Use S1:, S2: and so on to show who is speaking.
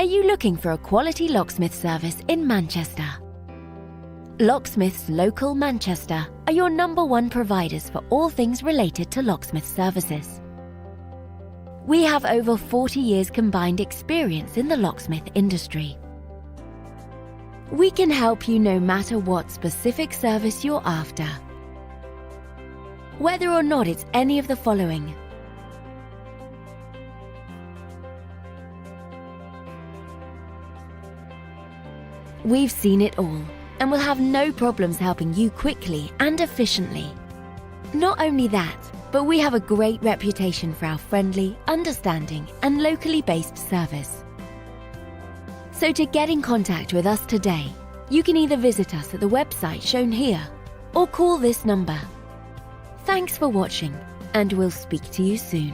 S1: Are you looking for a quality locksmith service in Manchester? Locksmiths Local Manchester are your #1 providers for all things related to locksmith services. We have over 40 years combined experience in the locksmith industry. We can help you no matter what specific service you're after. Whether or not it's any of the following: we've seen it all and will have no problems helping you quickly and efficiently. Not only that, but we have a great reputation for our friendly, understanding, and locally based service. So to get in contact with us today, you can either visit us at the website shown here or call this number. Thanks for watching, and we'll speak to you soon.